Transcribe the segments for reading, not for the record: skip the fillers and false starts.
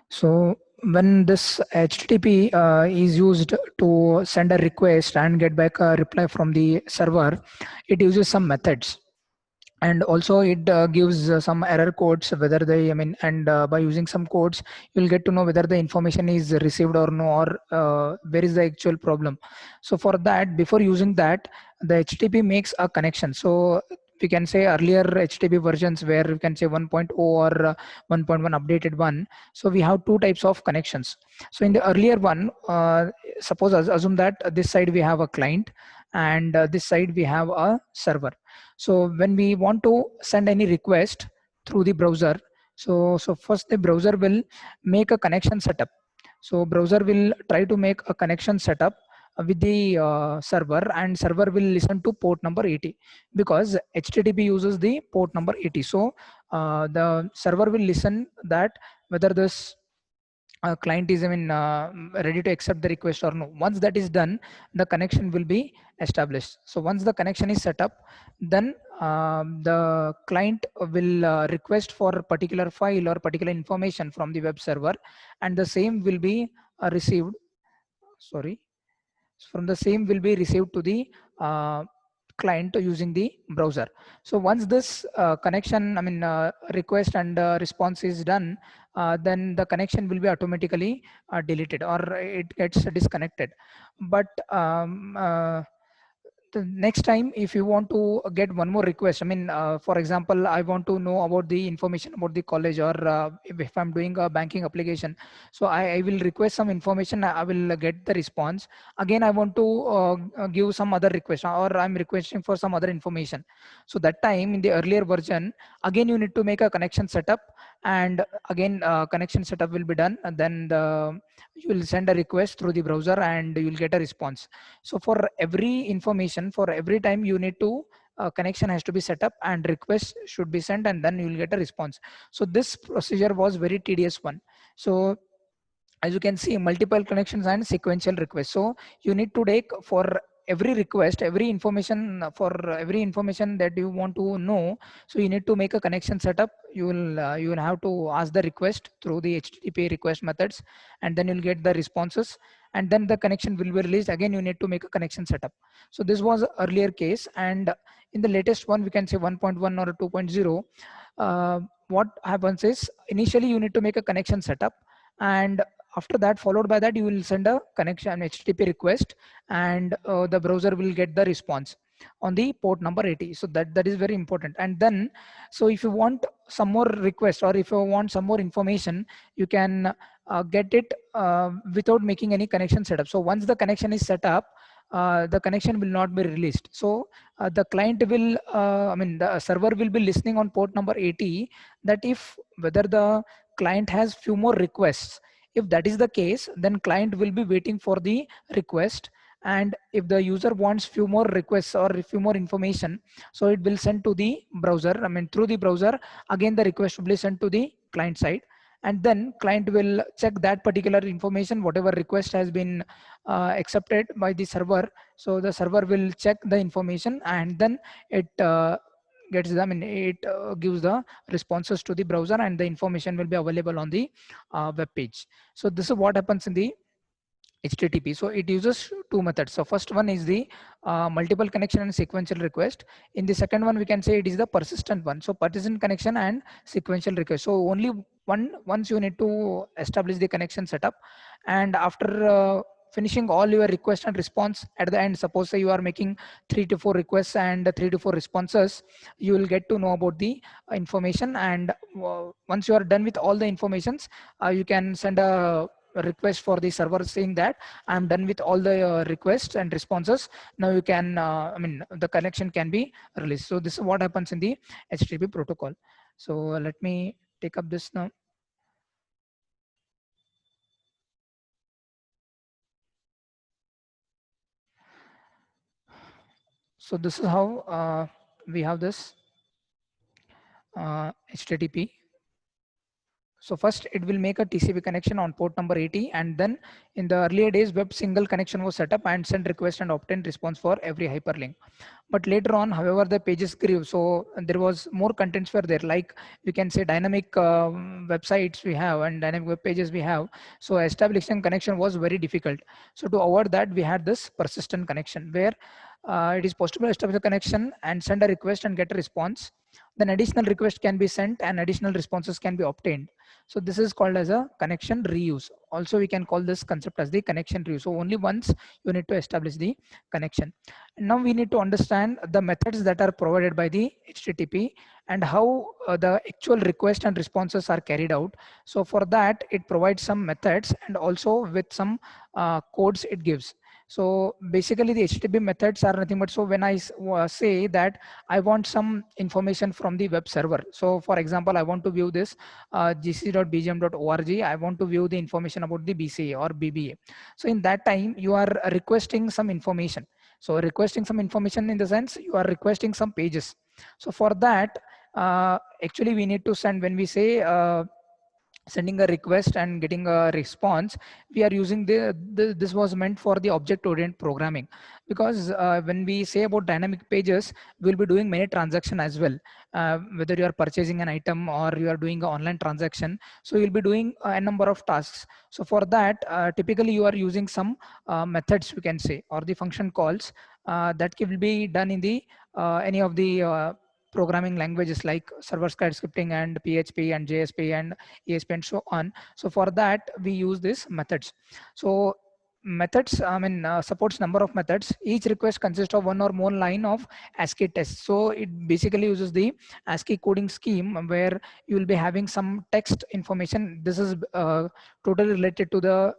So when this HTTP is used to send a request and get back a reply from the server, it uses some methods, and also it gives some error codes whether they, I mean, and by using some codes you'll get to know whether the information is received or no, or where is the actual problem. So for that, before using that, the HTTP makes a connection. So we can say earlier HTTP versions where we can say 1.0 or 1.1 updated one. So we have two types of connections. So in the earlier one, suppose assume that this side we have a client, and this side we have a server. So when we want to send any request through the browser, so first the browser will make a connection setup. So browser will try to make a connection setup with the server, and server will listen to port number 80, because HTTP uses the port number 80. So the server will listen that whether this client is, I mean, ready to accept the request or no. Once that is done, the connection will be established. So once the connection is set up, then the client will request for a particular file or particular information from the web server, and the same will be received, sorry, from the same will be received to the client using the browser. So once this connection, I mean, request and response is done, then the connection will be automatically deleted, or it gets disconnected. But the next time if you want to get one more request, I mean, for example, I want to know about the information about the college, or if I'm doing a banking application, so I will request some information, I will get the response. Again I want to give some other request, or I'm requesting for some other information. So that time in the earlier version, again you need to make a connection setup, and again connection setup will be done, and then you will send a request through the browser and you will get a response. So for every information, for every time you need to connection has to be set up, and request should be sent, and then you will get a response. So this procedure was very tedious one. So as you can see, multiple connections and sequential requests. So you need to take for every request, every information, for every information that you want to know, so you need to make a connection setup. You will have to ask the request through the HTTP request methods, and then you'll get the responses, and then the connection will be released. Again you need to make a connection setup. So this was earlier case, and in the latest one, we can say 1.1 or 2.0, what happens is initially you need to make a connection setup, and after that, followed by that, you will send a connection HTTP request, and the browser will get the response on the port number 80. So that is very important. And then, so if you want some more request, or if you want some more information, you can get it without making any connection setup. So once the connection is set up, the connection will not be released. So the client will, I mean, the server will be listening on port number 80, that if whether the client has few more requests. If that is the case, then client will be waiting for the request, and if the user wants few more requests or few more information, so it will send to the browser, I mean through the browser. Again the request will be sent to the client side, and then client will check that particular information, whatever request has been accepted by the server. So the server will check the information, and then it gets them in, it gives the responses to the browser, and the information will be available on the web page. So this is what happens in the HTTP. So it uses two methods. So first one is the multiple connection and sequential request. In the second one, we can say it is the persistent one. So persistent connection and sequential request. So only once you need to establish the connection setup, and after finishing all your request and response at the end, suppose say you are making 3 to 4 requests and 3 to 4 responses, you will get to know about the information. And once you are done with all the informations, you can send a request for the server saying that I'm done with all the requests and responses. Now you can, I mean, the connection can be released. So this is what happens in the HTTP protocol. So let me take up this now. So this is how we have this HTTP. So first it will make a TCP connection on port number 80, and then in the earlier days web single connection was set up and send request and obtain response for every hyperlink. But later on, however, the pages grew, so there was more contents were there, like we can say dynamic websites we have and dynamic web pages we have. So establishing connection was very difficult. So to avoid that, we had this persistent connection where it is possible to establish a connection and send a request and get a response. Then additional request can be sent and additional responses can be obtained. So this is called as a connection reuse. Also, we can call this concept as the connection reuse. So only once you need to establish the connection. And now we need to understand the methods that are provided by the HTTP and how the actual request and responses are carried out. So for that, it provides some methods and also with some codes it gives. So basically the HTTP methods are nothing but, so when I say that I want some information from the web server. So for example, I want to view this gc.bgm.org. I want to view the information about the BCA or BBA. So in that time, you are requesting some information. So requesting some information in the sense you are requesting some pages. So for that, actually we need to send, when we say sending a request and getting a response, we are using this was meant for the object oriented programming, because when we say about dynamic pages, we'll be doing many transaction as well, whether you are purchasing an item or you are doing an online transaction. So you'll be doing a number of tasks. So for that, typically you are using some methods, we can say, or the function calls that will be done in the any of the programming languages like server-side scripting and PHP and JSP and ESP and so on. So for that, we use these methods. So methods, supports number of methods. Each request consists of one or more line of ASCII text. So it basically uses the ASCII coding scheme where you will be having some text information. This is totally related to the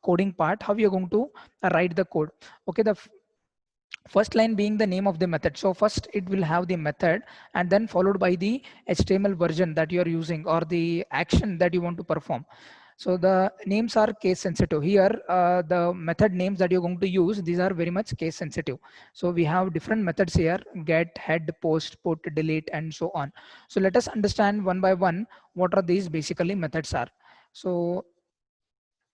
coding part, how you're going to write the code. Okay, the first line being the name of the method. So first it will have the method and then followed by the HTML version that you are using or the action that you want to perform. So the names are case sensitive. Here, the method names that you're going to use, these are very much case sensitive. So we have different methods here: get, head, post, put, delete, and so on. So let us understand one by one what are these basically methods are. So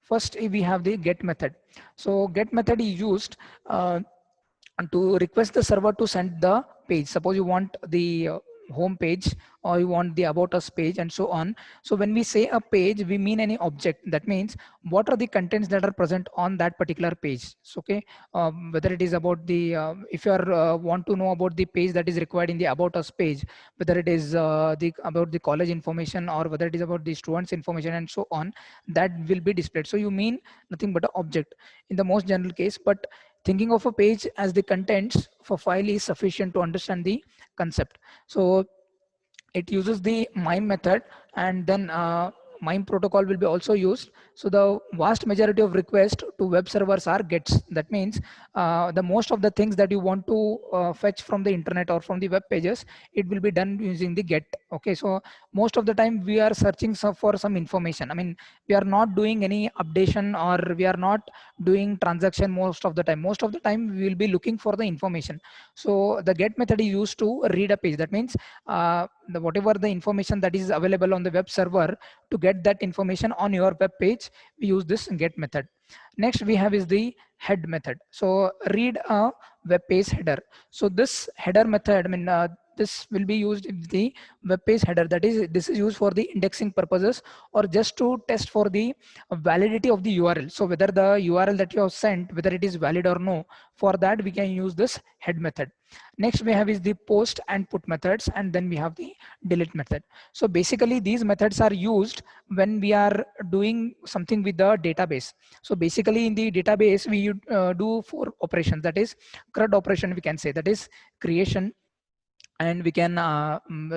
first we have the get method. So get method is used and to request the server to send the page. Suppose you want the home page or you want the about us page and so on. So when we say a page, we mean any object. That means what are the contents that are present on that particular page. So, okay, whether it is about the if you are want to know about the page that is required in the about us page, whether it is the about the college information or whether it is about the students information and so on, that will be displayed. So you mean nothing but an object in the most general case, but thinking of a page as the contents for file is sufficient to understand the concept. So it uses the MIME method, and then MIME protocol will be also used. So the vast majority of requests to web servers are gets. That means the most of the things that you want to fetch from the internet or from the web pages, it will be done using the get. Okay, so most of the time we are searching for some information. I mean, we are not doing any updation or we are not doing transaction most of the time. Most of the time we will be looking for the information. So the get method is used to read a page. That means whatever the information that is available on the web server, to get that information on your web page, we use this get method. Next we have is the head method. So read a web page header. So this header method, this will be used in the web page header. That is, this is used for the indexing purposes or just to test for the validity of the URL. So whether the URL that you have sent, whether it is valid or no, for that we can use this head method. Next we have is the post and put methods, and then we have the delete method. So basically these methods are used when we are doing something with the database. So basically in the database we do 4 operations. That is CRUD operation, we can say, that is creation, and we can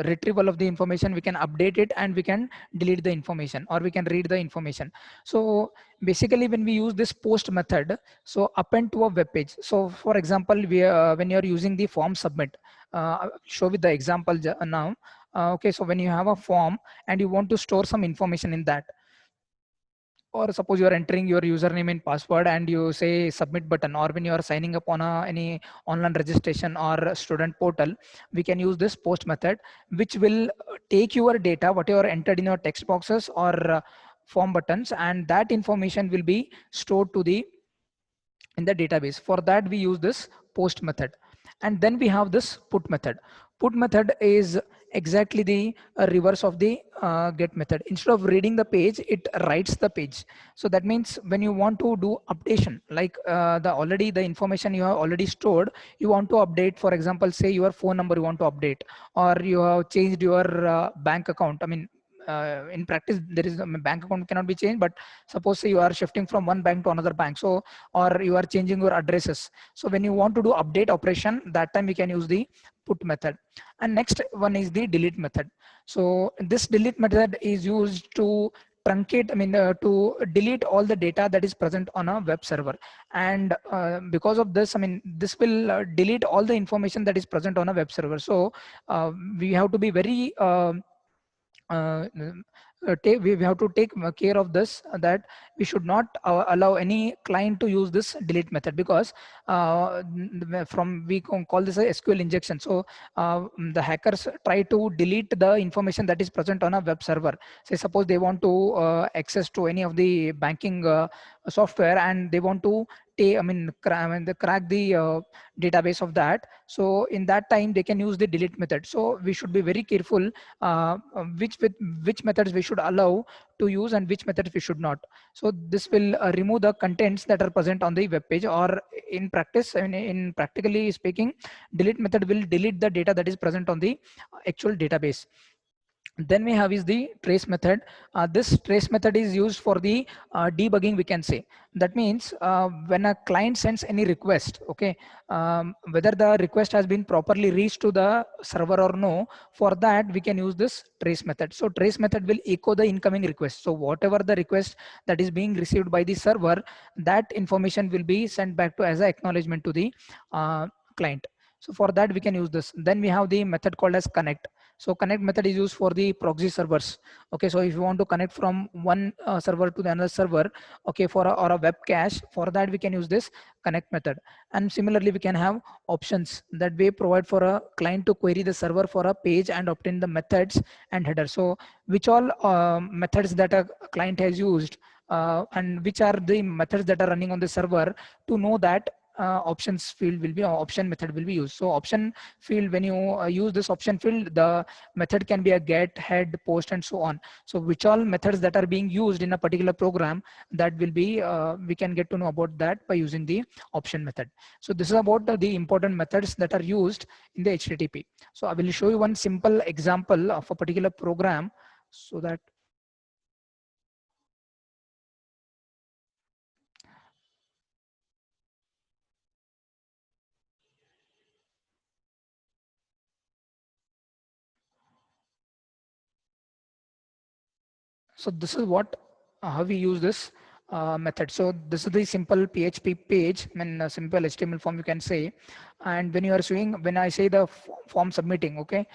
retrieval of the information, we can update it, and we can delete the information, or we can read the information. So basically when we use this post method, so append to a web page. So for example, we when you're using the form submit, I'll show with the example now. Okay, so when you have a form and you want to store some information in that, or suppose you are entering your username and password and you say submit button, or when you are signing up on any online registration or student portal, we can use this post method, which will take your data what you are entered in your text boxes or form buttons, and that information will be stored to the in the database. For that we use this post method. And then we have this put method. Put method is exactly the reverse of the get method. Instead of reading the page, it writes the page. So that means when you want to do updation, like the information you have already stored, you want to update, for example, say your phone number you want to update, or you have changed your bank account. I mean, in practice there is, I mean, bank account cannot be changed, but suppose say you are shifting from one bank to another bank, so, or you are changing your addresses. So when you want to do update operation, that time we can use the put method. And next one is the delete method. So this delete method is used to truncate, I mean, to delete all the data that is present on a web server. And because of this, I mean, this will delete all the information that is present on a web server. So we have to be very we have to take care of this, that we should not allow any client to use this delete method, because from we can call this a SQL injection. So the hackers try to delete the information that is present on a web server. Say suppose they want to access to any of the banking software, and they want to take, I mean, they crack the database of that. So in that time they can use the delete method. So we should be very careful which methods we should allow to use and which methods we should not. So this will remove the contents that are present on the web page, or in practice, in practically speaking, delete method will delete the data that is present on the actual database. Then we have is the trace method. This trace method is used for the debugging, we can say. That means when a client sends any request, okay, whether the request has been properly reached to the server or no, for that we can use this trace method. So trace method will echo the incoming request. So whatever the request that is being received by the server, that information will be sent back to as an acknowledgement to the client. So for that we can use this. Then we have the method called as connect. So connect method is used for the proxy servers. Okay, so if you want to connect from one server to the another server, okay, for a, or a web cache, for that we can use this connect method. And similarly, we can have options that we provide for a client to query the server for a page and obtain the methods and header. So which all methods that a client has used, and which are the methods that are running on the server, to know that options field will be, option method will be used. So option field, when you use this option field, the method can be a get, head, post, and so on. So which all methods that are being used in a particular program, that will be we can get to know about that by using the option method. So this is about the important methods that are used in the HTTP. So I will show you one simple example of a particular program, so that so this is what how we use this method. So this is the simple PHP page, I mean a simple HTML form, you can say. And when you are showing, when I say the form submitting, okay,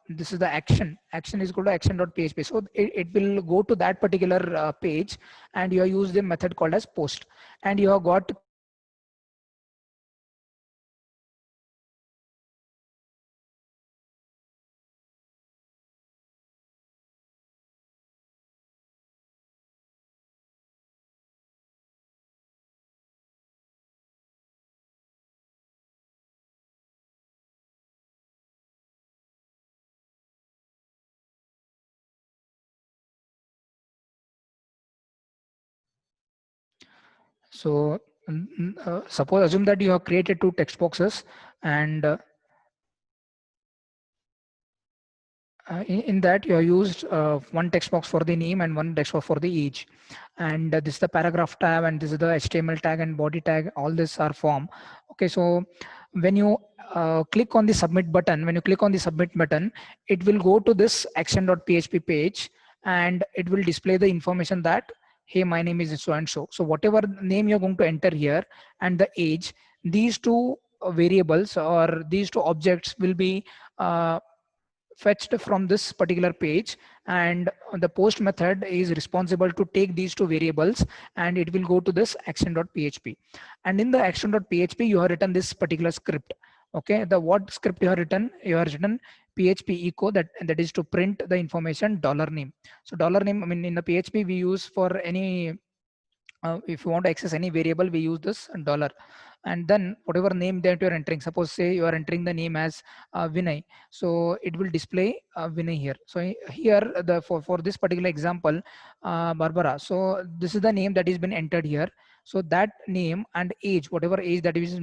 this is the action is equal to action.php. So it will go to that particular page, and you have used the method called as post, and you have got. So suppose assume that you have created two text boxes, and in that you have used one text box for the name and one text box for the age. And this is the paragraph tab, and this is the HTML tag and body tag, all this are form. Okay, so when you click on the submit button, it will go to this action.php page, and it will display the information that, hey, my name is so and so. So whatever name you're going to enter here and the age, these two variables or these two objects will be fetched from this particular page, and the post method is responsible to take these two variables, and it will go to this action.php. And in the action.php you have written this particular script. Okay, the what script you have written? You have written php echo, that is to print the information dollar name. So dollar name, I mean, in the php we use for any if you want to access any variable, we use this dollar. And then whatever name that you're entering, suppose say you are entering the name as Vinay, so it will display Vinay here. So here the for this particular example, Barbara, so this is the name that has been entered here. So that name and age, whatever age that is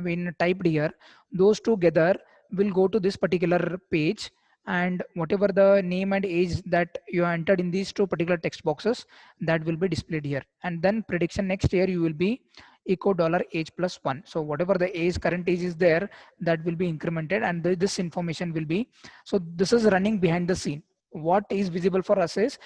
been typed here, those together will go to this particular page, and whatever the name and age that you entered in these two particular text boxes, that will be displayed here. And then prediction next year you will be echo dollar age plus 1. So whatever the age, current age is there, that will be incremented, and this information will be, so this is running behind the scene. What is visible for us is,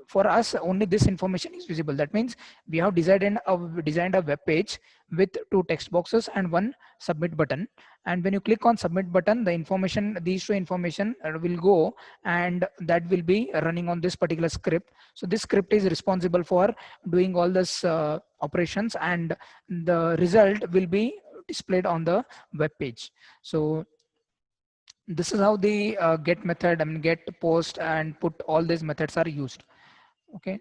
for us only this information is visible. That means we have designed a web page with two text boxes and one submit button. And when you click on submit button, the information, these two information will go, and that will be running on this particular script. So this script is responsible for doing all this operations, and the result will be displayed on the web page. So this is how the get method, I mean get, post, and put, all these methods are used. Okay.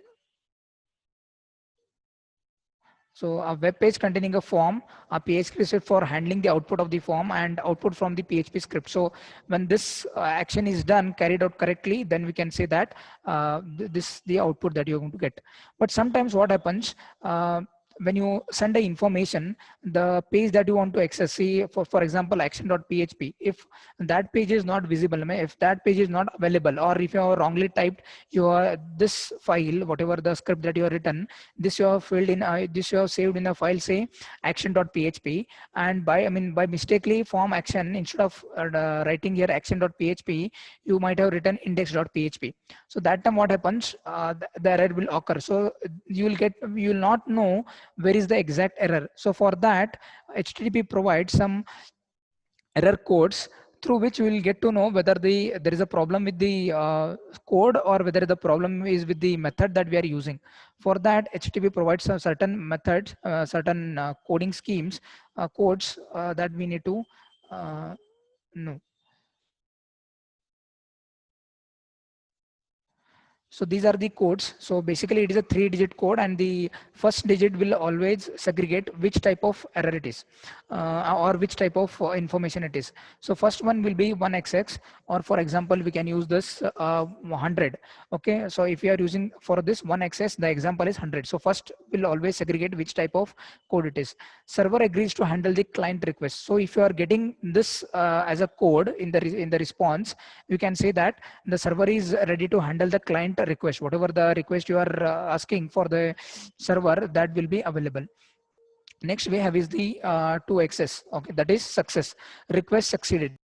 So a web page containing a form, a PHP script for handling the output of the form and output from the PHP script. So when this action is done, carried out correctly, then we can say that this the output that you're going to get. But sometimes what happens, when you send the information, the page that you want to access, see for example action.php, if that page is not visible, I mean, if that page is not available, or if you have wrongly typed your this file, whatever the script that you have written, this you have filled in, this you have saved in a file, say action.php, and by mistakenly form action, instead of writing here action.php, you might have written index.php. So that time what happens, the error will occur. So you will not know where is the exact error. So for that, HTTP provides some error codes through which we will get to know whether there is a problem with the code, or whether the problem is with the method that we are using. For that, HTTP provides some certain methods, certain coding schemes, codes that we need to know. So these are the codes. So basically it is a 3-digit code, and the first digit will always segregate which type of error it is, or which type of information it is. So first one will be 1xx, or for example, we can use this 100. Okay. So if you are using for this 1xx, the example is 100. So first will always segregate which type of code it is. Server agrees to handle the client request. So if you are getting this as a code in the response, you can say that the server is ready to handle the client request. Whatever the request you are asking for the server, that will be available. Next we have is the 2xs. Okay, that is success, request succeeded.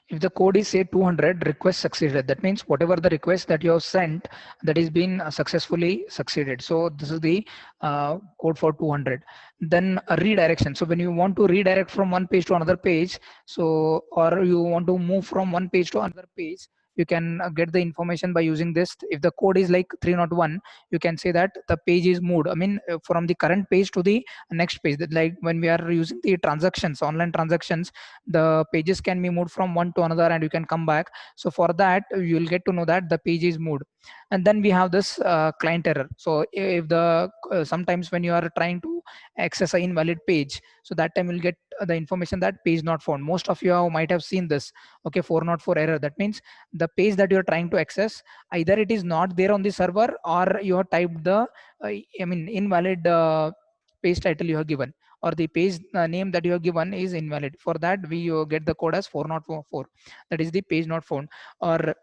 If the code is say 200, request succeeded, that means whatever the request that you have sent, that is been successfully succeeded. So this is the code for 200. Then a redirection. So when you want to redirect from one page to another page, so or you want to move from one page to another page, you can get the information by using this. If the code is like 301, you can say that the page is moved, I mean from the current page to the next page. That like when we are using the transactions, online transactions, the pages can be moved from one to another, and you can come back. So for that, you will get to know that the page is moved. And then we have this client error. So if the sometimes when you are trying to access an invalid page, so that time you'll get the information that page not found. Most of you might have seen this. Okay, 404 error, that means the page that you're trying to access, either it is not there on the server, or you have typed the invalid page title you have given, or the page name that you have given is invalid. For that, we get the code as 404, that is the page not found. Or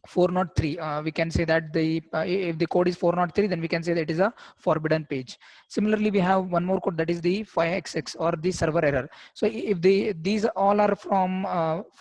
403, we can say that if the code is 403, then we can say that it is a forbidden page. Similarly, we have one more code, that is the 5xx or the server error. So if these all are from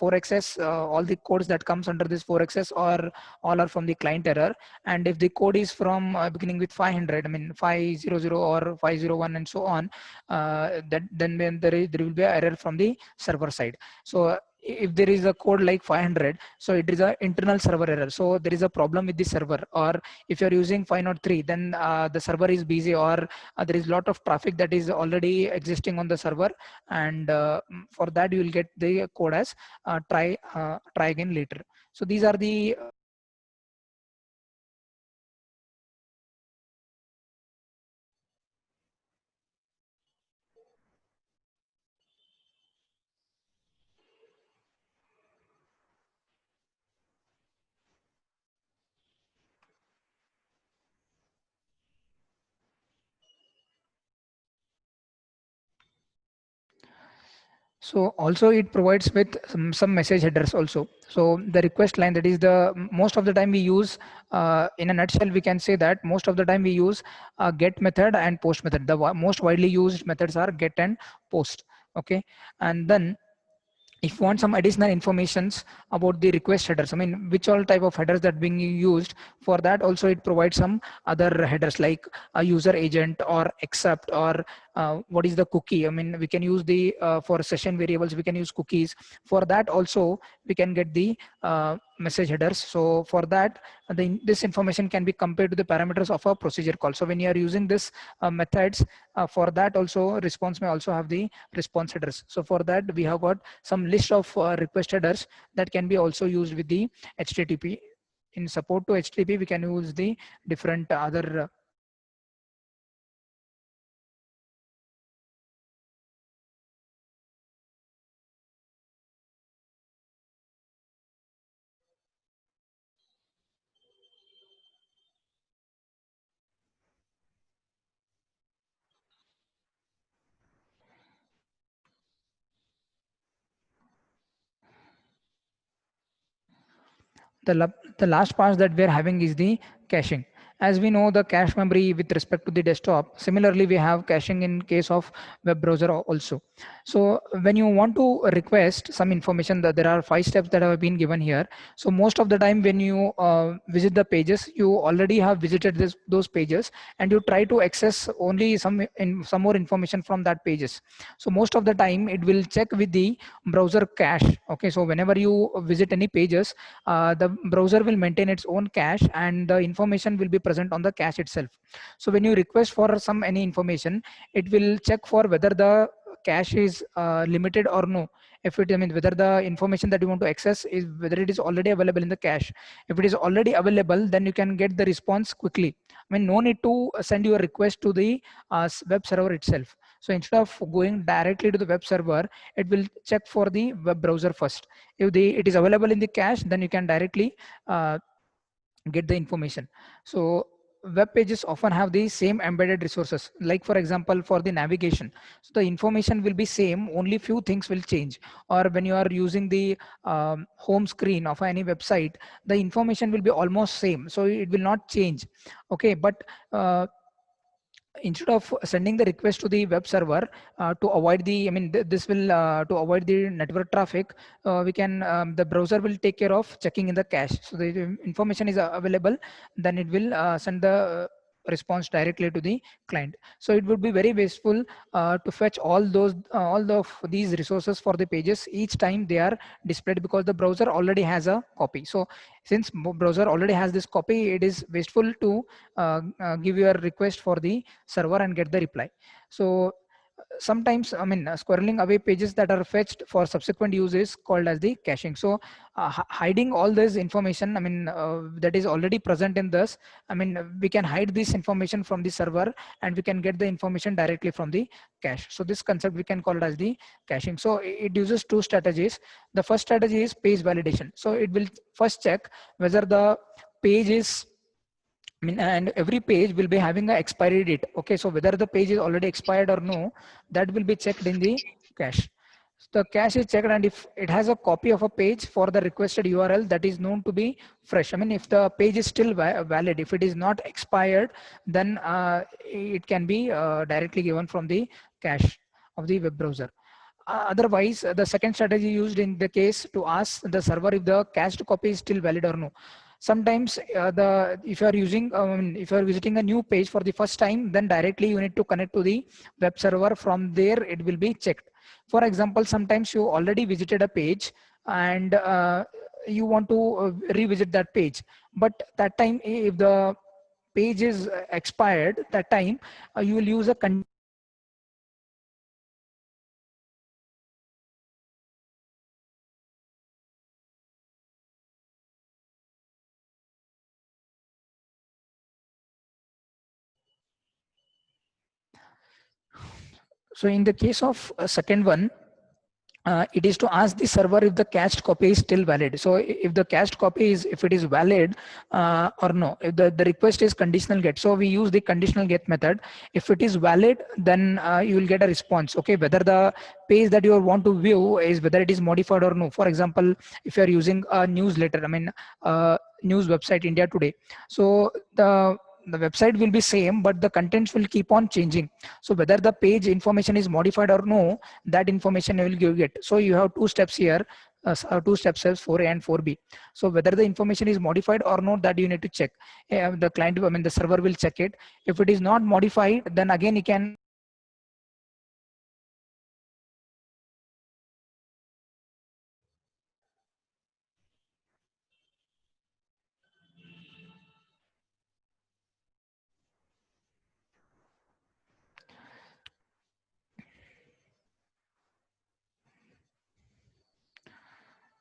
4xs, all the codes that comes under this 4xs or all are from the client error. And if the code is from beginning with 500, I mean 500 or 501 and so on, then there will be an error from the server side. So if there is a code like 500, so it is a internal server error, so there is a problem with the server. Or if you're using 503, then the server is busy, or there is a lot of traffic that is already existing on the server, and for that you will get the code as try again later. So these are the So also it provides with some message headers also. So the request line, that is the most of the time we use, in a nutshell, we can say that most of the time we use get method and post method. The most widely used methods are get and post. Okay, and then if you want some additional informations about the request headers, I mean which all type of headers that being used, for that also it provides some other headers like a user agent or accept, or what is the cookie. I mean we can use the for session variables we can use cookies. For that also we can get the message headers. So for that, this information can be compared to the parameters of a procedure call. So when you are using this methods, for that also response may also have the response headers. So for that we have got some list of request headers that can be also used with the HTTP. In support to HTTP, we can use the different other the last part that we're having is the caching. As we know, the cache memory with respect to the desktop, similarly we have caching in case of web browser also. So when you want to request some information, that there are 5 steps that have been given here. So most of the time when you visit the pages, you already have visited those pages, and you try to access only some more information from that pages. So most of the time it will check with the browser cache. Okay, so whenever you visit any pages, the browser will maintain its own cache, and the information will be present on the cache itself. So when you request for some any information, it will check for whether the cache is limited or no. If it, I mean whether the information that you want to access is whether it is already available in the cache. If it is already available, then you can get the response quickly. I mean no need to send your request to the web server itself. So instead of going directly to the web server, it will check for the web browser first. If it is available in the cache, then you can directly uh, get the information. So web pages often have the same embedded resources, like for example for the navigation. So the information will be same, only few things will change. Or when you are using the home screen of any website, the information will be almost same, so it will not change. Okay, but instead of sending the request to the web server, to avoid the, I mean this will to avoid the network traffic, we can the browser will take care of checking in the cache. So the information is available, then it will send the response directly to the client. So it would be very wasteful to fetch these resources for the pages each time they are displayed, because the browser already has a copy. So since browser already has this copy, it is wasteful to give your request for the server and get the reply. So sometimes, I mean squirreling away pages that are fetched for subsequent use is called as the caching. So hiding all this information, I mean that is already present in this, I mean we can hide this information from the server, and we can get the information directly from the cache. So this concept we can call it as the caching. So it uses two strategies. The first strategy is page validation. So it will first check whether the page is I mean, and every page will be having a expiry date. Okay, so whether the page is already expired or no, that will be checked in the cache. So the cache is checked, and if it has a copy of a page for the requested URL, that is known to be fresh. I mean, if the page is still valid, if it is not expired, then it can be directly given from the cache of the web browser. Otherwise, the second strategy used in the case to ask the server if the cached copy is still valid or no. Sometimes the if you are using if you are visiting a new page for the first time, then directly you need to connect to the web server. From there it will be checked. For example, sometimes you already visited a page, and you want to revisit that page, but that time if the page is expired, that time you will use a so in the case of second one, it is to ask the server if the cached copy is still valid. So if the cached copy is, if it is valid or no, if the request is conditional get. So we use the conditional get method. If it is valid, then you will get a response. Okay, whether the page that you want to view is whether it is modified or no. For example, if you are using a newsletter, I mean, news website India Today. So the website will be same, but the contents will keep on changing. So whether the page information is modified or no, that information you will get. So you have two steps here, two steps as 4A and 4B. So whether the information is modified or not, that you need to check. The client, I mean the server will check it. If it is not modified, then again you can.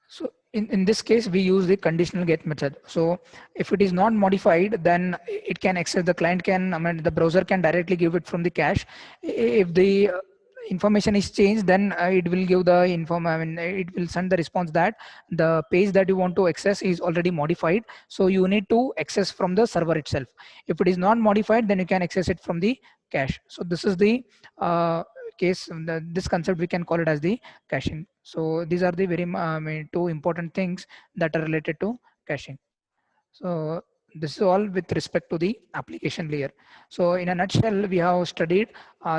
So in this case, we use the conditional get method. So if it is not modified, then it can access, the client can, I mean, the browser can directly give it from the cache. If the information is changed, then it will give the I mean, it will send the response that the page that you want to access is already modified. So you need to access from the server itself. If it is not modified, then you can access it from the cache. So this is the case, this concept we can call it as the caching. So these are the very I mean, two important things that are related to caching. So this is all with respect to the application layer. So in a nutshell, we have studied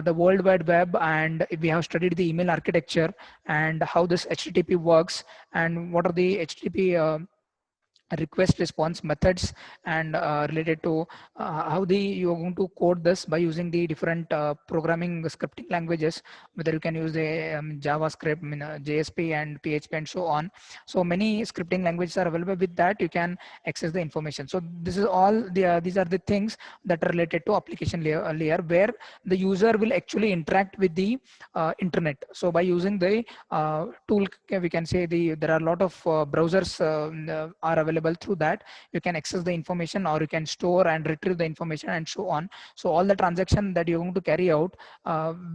the World Wide Web, and we have studied the email architecture and how this HTTP works, and what are the HTTP request response methods, and related to how you're going to code this by using the different programming scripting languages, whether you can use the JavaScript, I mean, JSP and PHP and so on. So many scripting languages are available. With that you can access the information. So this is all these are the things that are related to application layer, where the user will actually interact with the internet. So by using the tool, we can say there are a lot of browsers are available. Through that you can access the information, or you can store and retrieve the information and so on. So all the transaction that you're going to carry out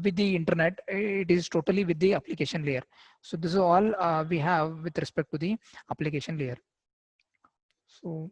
with the internet, it is totally with the application layer. So this is all we have with respect to the application layer. So